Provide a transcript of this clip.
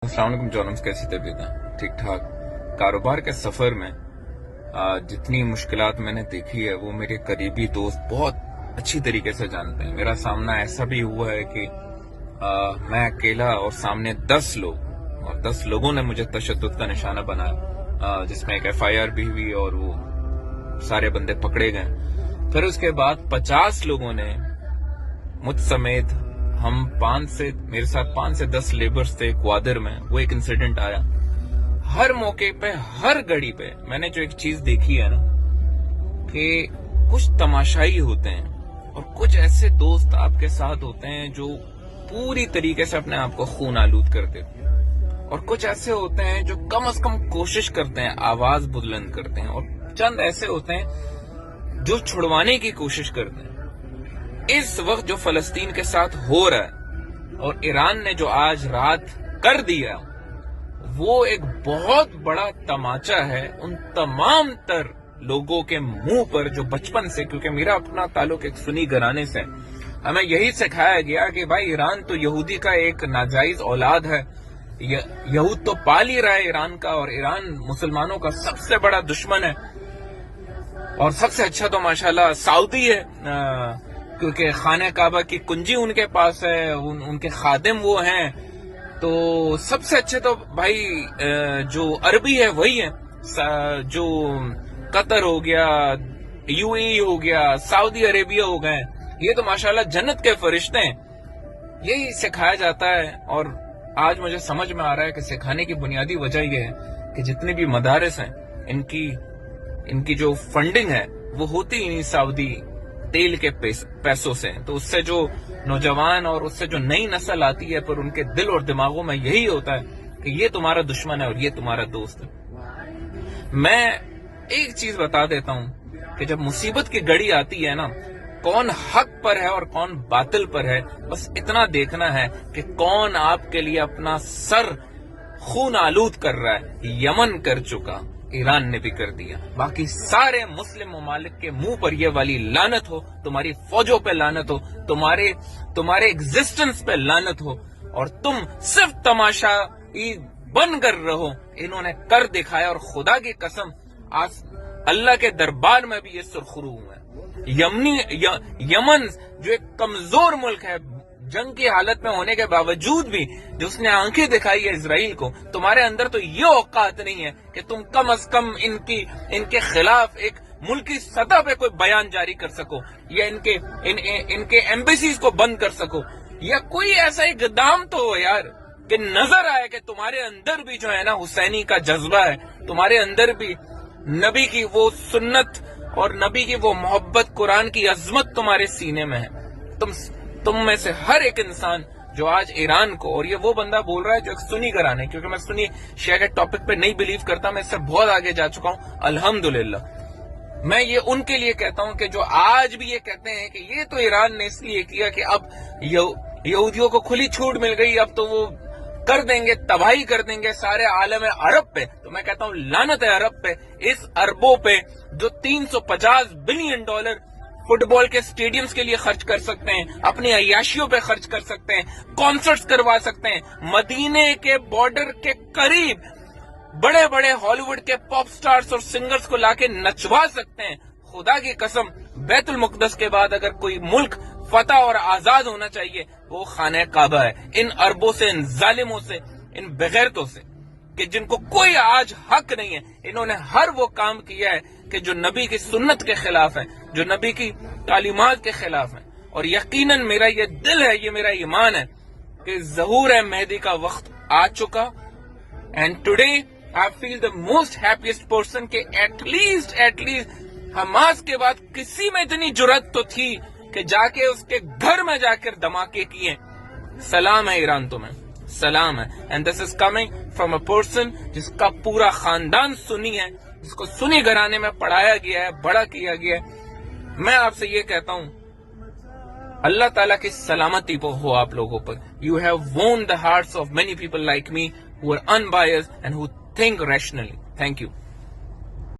السلام علیکم جونمز، کیسی طبیعت ہے؟ ٹھیک ٹھاک۔ کاروبار کے سفر میں جتنی مشکلات میں نے دیکھی ہے وہ میرے قریبی دوست بہت اچھی طریقے سے جانتے ہیں۔ میرا سامنا ایسا بھی ہوا ہے کہ میں اکیلا اور سامنے 10 لوگ، اور 10 لوگوں نے مجھے تشدد کا نشانہ بنایا، جس میں ایک FIR بھی ہوئی اور وہ سارے بندے پکڑے گئے۔ پھر اس کے بعد 50 لوگوں نے مجھ سمیت، ہم میرے ساتھ 5 سے 10 لیبرز تھے کوادر میں، وہ ایک انسیڈنٹ آیا۔ ہر موقع پہ، ہر گھڑی پہ میں نے جو ایک چیز دیکھی ہے نا، کہ کچھ تماشائی ہوتے ہیں اور کچھ ایسے دوست آپ کے ساتھ ہوتے ہیں جو پوری طریقے سے اپنے آپ کو خون آلود کر دیتے ہیں، اور کچھ ایسے ہوتے ہیں جو کم از کم کوشش کرتے ہیں، آواز بلند کرتے ہیں، اور چند ایسے ہوتے ہیں جو چھڑوانے کی کوشش کرتے ہیں۔ اس وقت جو فلسطین کے ساتھ ہو رہا ہے اور ایران نے جو آج رات کر دیا، وہ ایک بہت بڑا تماچا ہے ان تمام تر لوگوں کے منہ پر جو بچپن سے، کیونکہ میرا اپنا تعلق ایک سنی گھرانے سے، ہمیں یہی سکھایا گیا کہ بھائی ایران تو یہودی کا ایک ناجائز اولاد ہے، یہود تو پال ہی رہا ہے ایران کا، اور ایران مسلمانوں کا سب سے بڑا دشمن ہے، اور سب سے اچھا تو ماشاءاللہ سعودی ہے، کیونکہ خانہ کعبہ کی کنجی ان کے پاس ہے، ان کے خادم وہ ہیں، تو سب سے اچھے تو بھائی جو عربی ہے وہی ہے، جو قطر ہو گیا، UAE ہو گیا، سعودی عربیہ ہو گئے، یہ تو ماشاءاللہ جنت کے فرشتے ہیں۔ یہی سکھایا جاتا ہے، اور آج مجھے سمجھ میں آ رہا ہے کہ سکھانے کی بنیادی وجہ یہ ہے کہ جتنے بھی مدارس ہیں ان کی جو فنڈنگ ہے وہ ہوتی نہیں سعودی تیل کے پیسوں سے، تو اس سے جو نوجوان اور اس سے جو نئی نسل آتی ہے، پر ان کے دل اور دماغوں میں یہی ہوتا ہے کہ یہ تمہارا دشمن ہے اور یہ تمہارا دوست ہے۔ میں ایک چیز بتا دیتا ہوں کہ جب مصیبت کی گھڑی آتی ہے نا، کون حق پر ہے اور کون باطل پر ہے، بس اتنا دیکھنا ہے کہ کون آپ کے لیے اپنا سر خون آلود کر رہا ہے۔ یمن کر چکا، ایران نے بھی کر دیا، باقی سارے مسلم ممالک کے منہ پر یہ والی لعنت ہو، تمہاری فوجوں پہ لعنت ہو، تمہارے ایگزسٹنس پہ لعنت ہو، اور تم صرف تماشا بن کر رہو۔ انہوں نے کر دکھایا، اور خدا کی قسم آج اللہ کے دربار میں بھی یہ سرخرو ہے۔ یمن جو ایک کمزور ملک ہے، جنگ کی حالت میں ہونے کے باوجود بھی جو اس نے آنکھیں دکھائی ہے اسرائیل کو، تمہارے اندر تو یہ اوقات نہیں ہے کہ تم کم از کم ان کے خلاف ایک ملکی سطح پہ کوئی بیان جاری کر سکو، یا ان کے ایمبیسیز کو بند کر سکو، یا کوئی ایسا اقدام تو ہو یار کہ نظر آئے کہ تمہارے اندر بھی جو ہے نا حسینی کا جذبہ ہے، تمہارے اندر بھی نبی کی وہ سنت اور نبی کی وہ محبت، قرآن کی عظمت تمہارے سینے میں ہے۔ تم میں سے ہر ایک انسان جو آج ایران کو، اور یہ وہ بندہ بول رہا ہے جو ایک سنی گھرانے، کیونکہ میں سنی شیعہ کے ٹاپک پہ نہیں بلیو کرتا، میں اس سے بہت آگے جا چکا ہوں الحمدللہ۔ میں یہ ان کے لیے کہتا ہوں کہ جو آج بھی یہ کہتے ہیں کہ یہ تو ایران نے اس لیے کیا کہ اب یہودیوں کو کھلی چھوٹ مل گئی، اب تو وہ کر دیں گے، تباہی کر دیں گے سارے عالم عرب پہ، تو میں کہتا ہوں لعنت ہے عرب پہ، اس اربوں پہ جو $350 بلین فٹ بال کے سٹیڈیمز کے لیے خرچ کر سکتے ہیں، اپنی عیاشیوں پہ خرچ کر سکتے ہیں، کانسرٹس کروا سکتے ہیں، مدینے کے بارڈر کے قریب بڑے بڑے ہالی ووڈ کے پاپ سٹارز اور سنگرز کو لا کے نچوا سکتے ہیں۔ خدا کی قسم بیت المقدس کے بعد اگر کوئی ملک فتح اور آزاد ہونا چاہیے وہ خانہ کعبہ ہے۔ ان عربوں سے، ان ظالموں سے، ان بغیرتوں سے، کہ جن کو کوئی آج حق نہیں ہے، انہوں نے ہر وہ کام کیا ہے کہ جو نبی کی سنت کے خلاف ہے، جو نبی کی تعلیمات کے خلاف ہے، اور یقیناً میرا یہ دل ہے، یہ میرا ایمان ہے کہ ظہور مہدی کا وقت آ چکا، and today I feel the most happiest person کہ ایٹ لیسٹ حماس کے بعد کسی میں اتنی جرات تو تھی کہ جا کے اس کے گھر میں جا کر دھماکے کیے۔ سلام ہے ایران تمہیں، سلام ہے، and this is coming from a person جس کا پورا خاندان سنی ہے، جس کو سنی گھرانے میں پڑھایا گیا ہے، بڑا کیا گیا ہے۔ میں آپ سے یہ کہتا ہوں اللہ تعالیٰ کی سلامتی ہو آپ لوگوں پر۔ You have won the hearts of many people like me who are unbiased and who think rationally. Thank you.